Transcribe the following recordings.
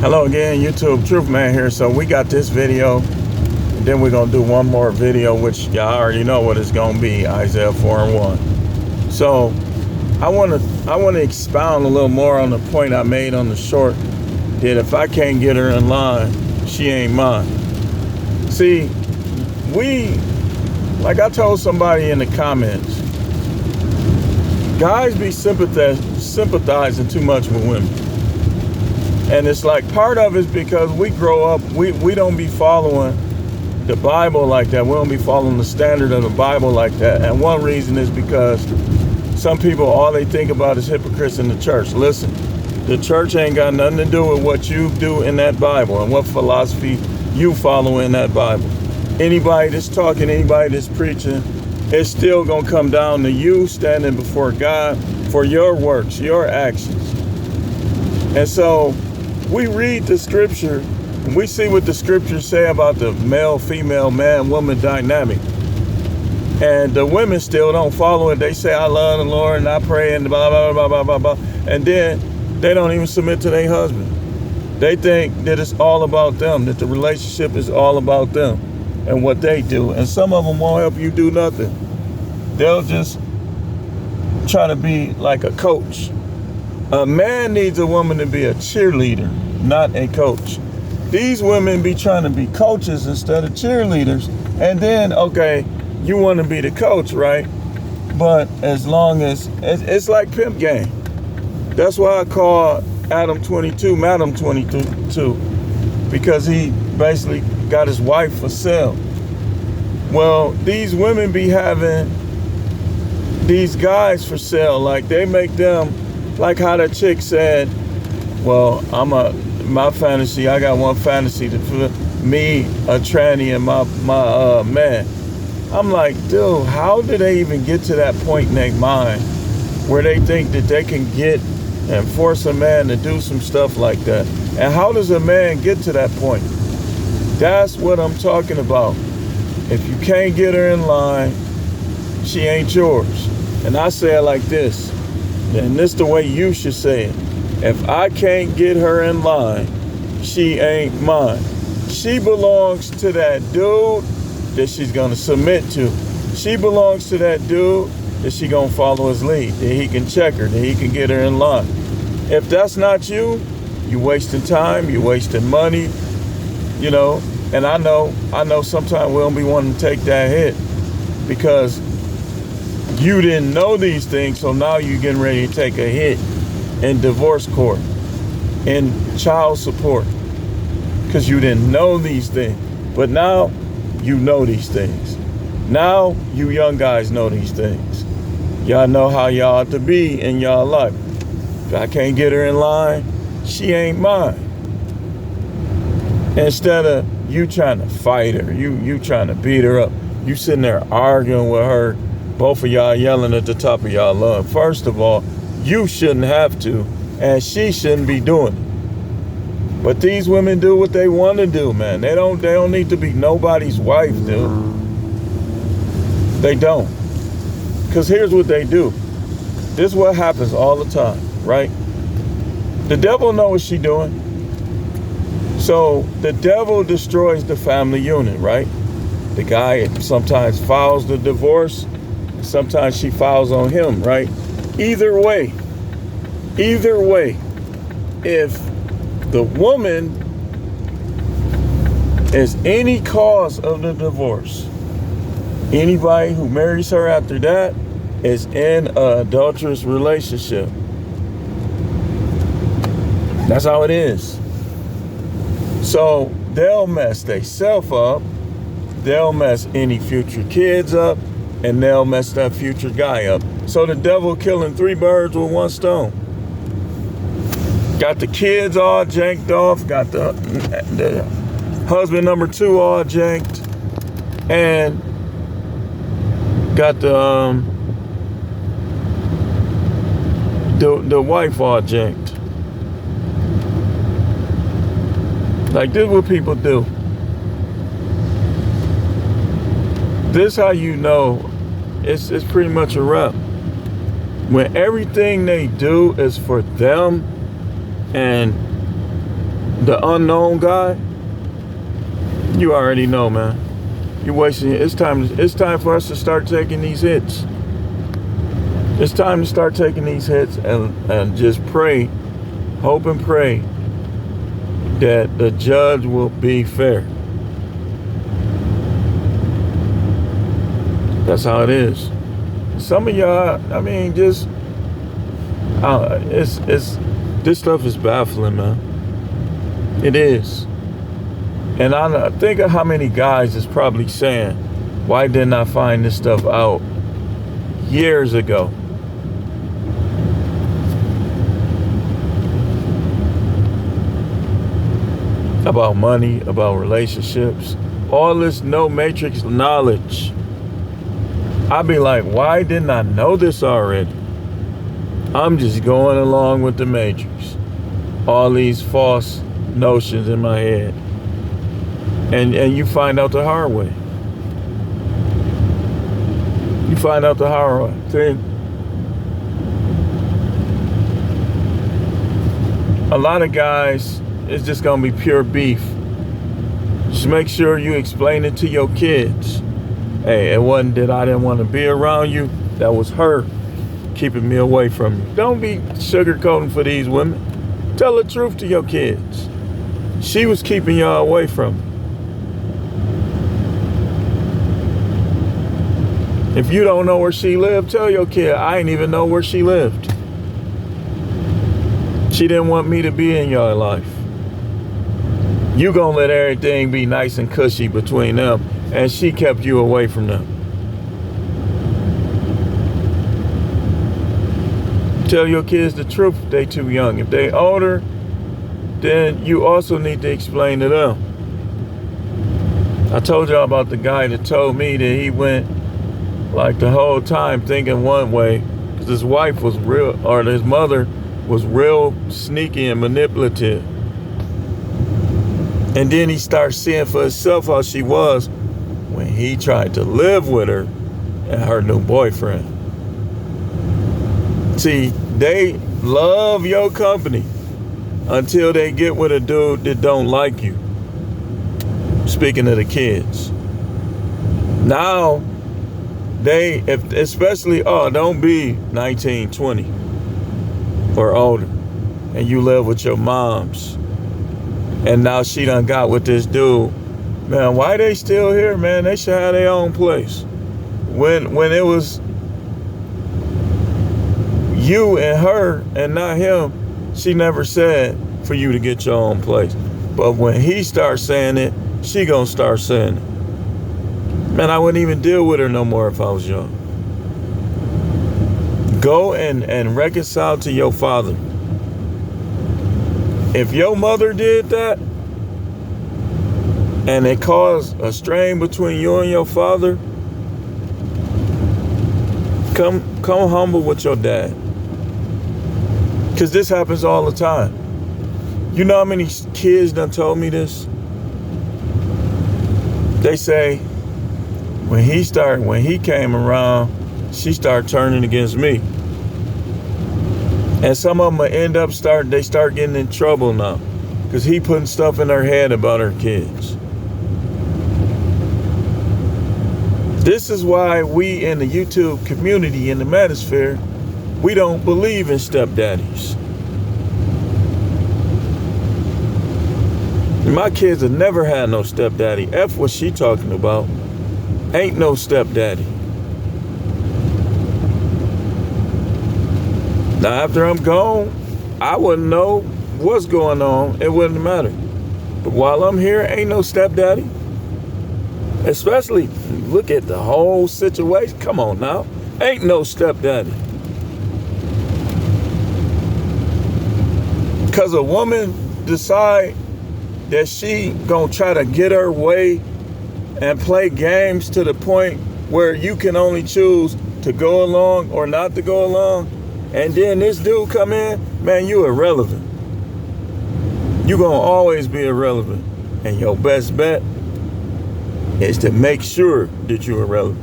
Hello again, YouTube. Truth Man here. So we got this video, and then we're gonna do one more video, which y'all already know what it's gonna be. Isaiah 4:1. So I wanna expound a little more on the point I made on the short, that if I can't get her in line, she ain't mine. See, like I told somebody in the comments, guys be sympathizing too much with women. And it's like part of it's because we grow up, we don't be following the Bible like that. We don't be following the standard of the Bible like that. And one reason is because some people, all they think about is hypocrites in the church. Listen, the church ain't got nothing to do with what you do in that Bible and what philosophy you follow in that Bible. Anybody that's talking, anybody that's preaching, it's still gonna come down to you standing before God for your works, your actions. And so we read the scripture and we see what the scriptures say about the male, female, man, woman dynamic. And the women still don't follow it. They say, I love the Lord and I pray and blah, blah, blah, blah, blah, blah. And then they don't even submit to their husband. They think that it's all about them, that the relationship is all about them and what they do. And some of them won't help you do nothing. They'll just try to be like a coach. A man needs a woman to be a cheerleader, not a coach. These women be trying to be coaches instead of cheerleaders. And then, okay, you want to be the coach, right? But as long as, it's like pimp game. That's why I call Adam 22, Madam 22, because he basically got his wife for sale. Well, these women be having these guys for sale, like they make them, like how that chick said, well, my fantasy, I got one fantasy to put me, a tranny, and my man. I'm like, dude, how do they even get to that point in their mind where they think that they can get and force a man to do some stuff like that? And how does a man get to that point? That's what I'm talking about. If you can't get her in line, she ain't yours. And I say it like this, and this the way you should say it. If I can't get her in line, she ain't mine. She belongs to that dude that she's gonna submit to. She belongs to that dude that she gonna follow his lead, that he can check her, that he can get her in line. If that's not you, you wasting time, you wasting money, you know. And I know sometimes we don't be wanting to take that hit because you didn't know these things, so now you're getting ready to take a hit in divorce court, in child support, because you didn't know these things. But now you know these things. Now you young guys know these things. Y'all know how y'all ought to be in y'all life. If I can't get her in line, she ain't mine. Instead of you trying to fight her, you trying to beat her up, you sitting there arguing with her, both of y'all yelling at the top of y'all lungs. First of all, you shouldn't have to, and she shouldn't be doing it. But these women do what they want to do, man. They don't need to be nobody's wife, dude. They don't. Because here's what they do. This is what happens all the time, right? The devil knows what she's doing. So the devil destroys the family unit, right? The guy sometimes files the divorce. Sometimes she files on him, right? Either way, if the woman is any cause of the divorce, anybody who marries her after that is in an adulterous relationship. That's how it is. So they'll mess themselves up, they'll mess any future kids up, and they'll mess that future guy up. So the devil killing 3 birds with 1 stone. Got the kids all janked off, got the husband number 2 all janked, and got the wife all janked. Like, this is what people do. This how you know it's pretty much a wrap. When everything they do is for them, and the unknown guy, you already know, man. You're wasting it. It's time for us to start taking these hits. It's time to start taking these hits and just pray, hope and pray that the judge will be fair. That's how it is. Some of y'all, I mean, just it's this stuff is baffling, man. It is. And I think of how many guys is probably saying, why didn't I find this stuff out years ago? About money, about relationships, all this no matrix knowledge. I'd be like, why didn't I know this already? I'm just going along with the matrix. All these false notions in my head. And you find out the hard way. You find out the hard way. See? A lot of guys, it's just gonna be pure beef. Just make sure you explain it to your kids. Hey, it wasn't that I didn't want to be around you. That was her keeping me away from you. Don't be sugarcoating for these women. Tell the truth to your kids. She was keeping y'all away from you. If you don't know where she lived, tell your kid, I ain't even know where she lived. She didn't want me to be in your life. You gonna let everything be nice and cushy between them, and she kept you away from them. Tell your kids the truth if they too young. If they older, then you also need to explain to them. I told y'all about the guy that told me that he went like the whole time thinking one way, because his wife was real, or his mother was real sneaky and manipulative. And then he started seeing for himself how she was when he tried to live with her and her new boyfriend. See, they love your company until they get with a dude that don't like you. Speaking of the kids. Now, especially, don't be 19, 20 or older, and you live with your moms, and now she done got with this dude. Man, why they still here, man? They should have their own place. When it was you and her and not him, she never said for you to get your own place. But when he starts saying it, she gonna start saying it. Man, I wouldn't even deal with her no more if I was young. Go and reconcile to your father. If your mother did that, and it caused a strain between you and your father, come humble with your dad. Because this happens all the time. You know how many kids done told me this? They say, when he came around, she started turning against me. And some of them end up they start getting in trouble now. Because he putting stuff in her head about her kids. This is why we in the YouTube community, in the manosphere, we don't believe in stepdaddies. My kids have never had no stepdaddy. F what she talking about. Ain't no stepdaddy. Now after I'm gone, I wouldn't know what's going on. It wouldn't matter. But while I'm here, ain't no stepdaddy. Especially, look at the whole situation. Come on now. Ain't no stepdaddy. Because a woman decide that she gonna try to get her way and play games to the point where you can only choose to go along or not to go along, and then this dude come in, man, you irrelevant. You gonna always be irrelevant. And your best bet is to make sure that you're irrelevant.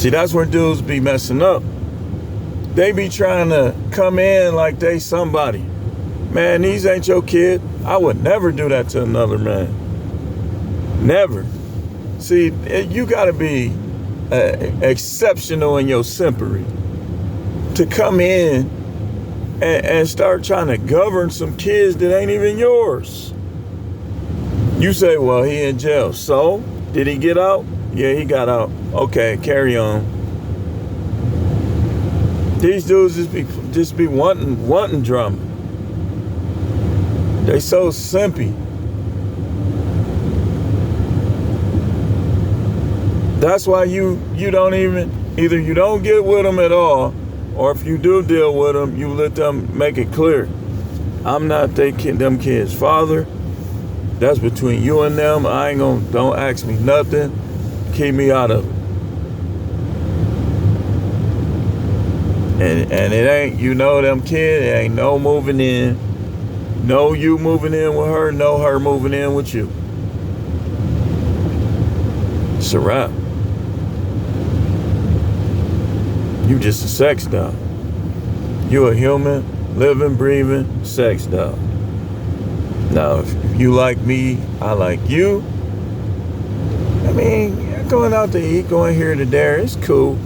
See, that's where dudes be messing up. They be trying to come in like they somebody. Man, these ain't your kid. I would never do that to another man. Never. See, you got to be exceptional in your simpery to come in and start trying to govern some kids that ain't even yours. You say, well, he in jail. So, did he get out? Yeah, he got out. Okay, carry on. These dudes just be wanting drama. They so simpy. That's why you don't even, either you don't get with them at all, or if you do deal with them, you let them make it clear. I'm not them kids' father. That's between you and them. I ain't gonna, don't ask me nothing. Keep me out of it. And it ain't, you know them kid, it ain't no moving in. No you moving in with her, no her moving in with you. It's a wrap. You just a sex doll. You a human, living, breathing sex doll. Now, if you like me, I like you. I mean, going out to eat, going here to there, it's cool.